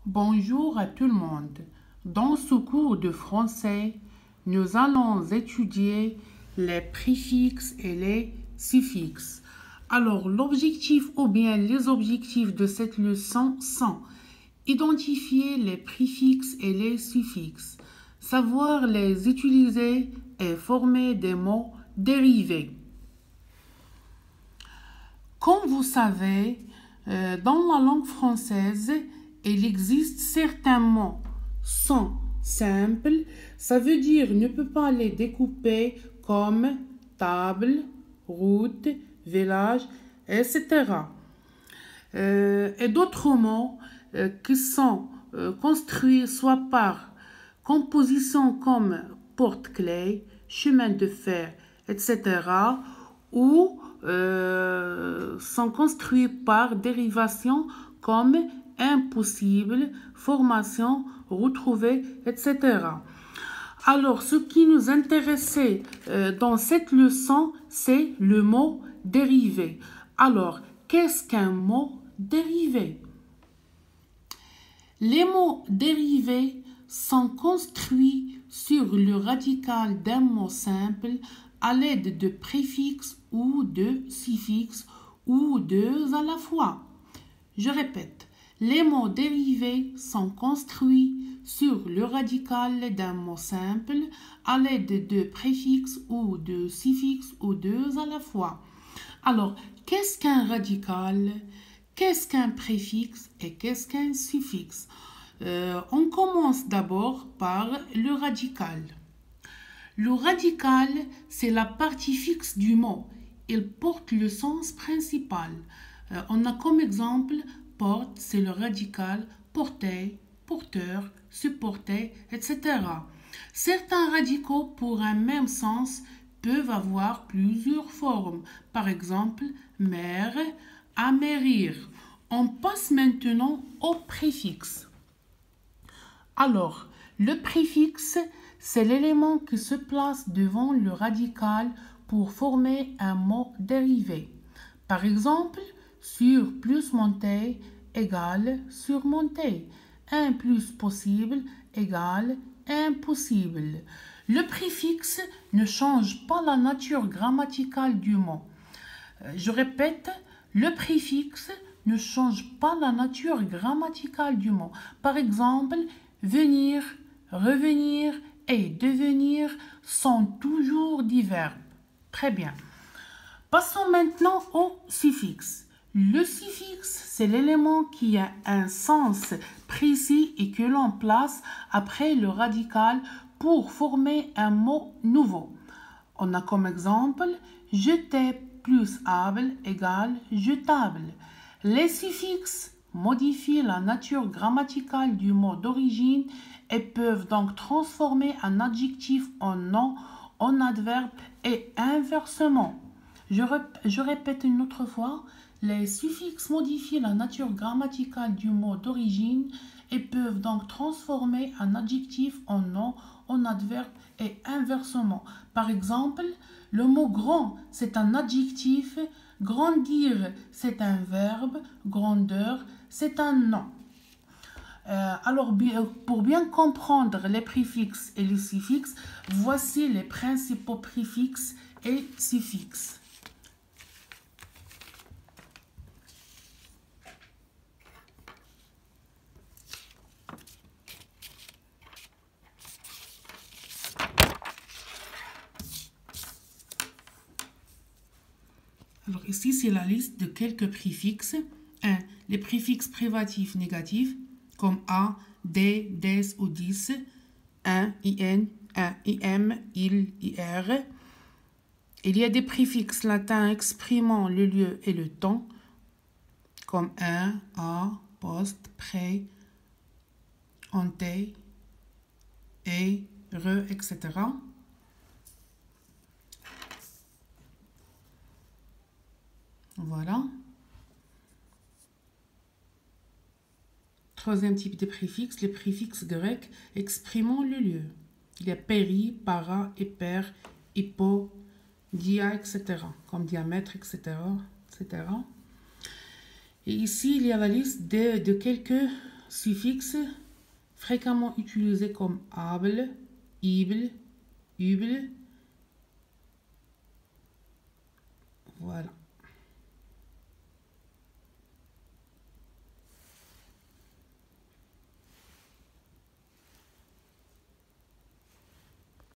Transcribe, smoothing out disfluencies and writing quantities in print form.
Bonjour à tout le monde. Dans ce cours de français, nous allons étudier les préfixes et les suffixes. Alors, l'objectif ou bien les objectifs de cette leçon sont identifier les préfixes et les suffixes, savoir les utiliser et former des mots dérivés. Comme vous savez, dans la langue française, il existe certains mots sont simples, ça veut dire ne peut pas les découper comme table, route, village, etc. Et d'autres mots qui sont construits soit par composition comme porte-clés, chemin de fer, etc. ou sont construits par dérivation comme impossible, formation, retrouver, etc. Alors, ce qui nous intéressait dans cette leçon, c'est le mot dérivé. Alors, qu'est-ce qu'un mot dérivé? Les mots dérivés sont construits sur le radical d'un mot simple à l'aide de préfixes ou de suffixes ou deux à la fois. Je répète, les mots dérivés sont construits sur le radical d'un mot simple à l'aide de préfixes ou de suffixes ou deux à la fois. Alors, qu'est-ce qu'un radical? Qu'est-ce qu'un préfixe et qu'est-ce qu'un suffixe? On commence d'abord par le radical. Le radical, c'est la partie fixe du mot. Il porte le sens principal. On a comme exemple porte, c'est le radical, porter, porteur, supporter, etc. Certains radicaux pour un même sens peuvent avoir plusieurs formes. Par exemple, mère, amérir. On passe maintenant au préfixe. Alors, le préfixe, c'est l'élément qui se place devant le radical pour former un mot dérivé. Par exemple, sur plus monter égale surmonter. Un plus possible égale impossible. Le préfixe ne change pas la nature grammaticale du mot. Je répète, le préfixe ne change pas la nature grammaticale du mot. Par exemple, venir, revenir et devenir sont toujours des verbes. Très bien. Passons maintenant au suffixe. Le suffixe, c'est l'élément qui a un sens précis et que l'on place après le radical pour former un mot nouveau. On a comme exemple jeter plus able égale jetable. Les suffixes modifient la nature grammaticale du mot d'origine et peuvent donc transformer un adjectif en nom, en adverbe et inversement. Je répète une autre fois, les suffixes modifient la nature grammaticale du mot d'origine et peuvent donc transformer un adjectif en nom, en adverbe et inversement. Par exemple, le mot grand, c'est un adjectif, grandir, c'est un verbe, grandeur, c'est un nom. Alors, pour bien comprendre les préfixes et les suffixes, voici les principaux préfixes et suffixes. Alors ici, c'est la liste de quelques préfixes. 1. Les préfixes privatifs négatifs, comme a, des, des ou dis. Un, in, im, il, ir. Il y a des préfixes latins exprimant le lieu et le temps, comme un, à, poste, près, ante, et, re, etc. Voilà. Troisième type de préfixe, les préfixes grecs exprimant le lieu. Il y a péri, para, hyper, hypo, dia, etc. Comme diamètre, etc. etc. Et ici, il y a la liste de quelques suffixe fréquemment utilisé comme able, ible, üble. Voilà.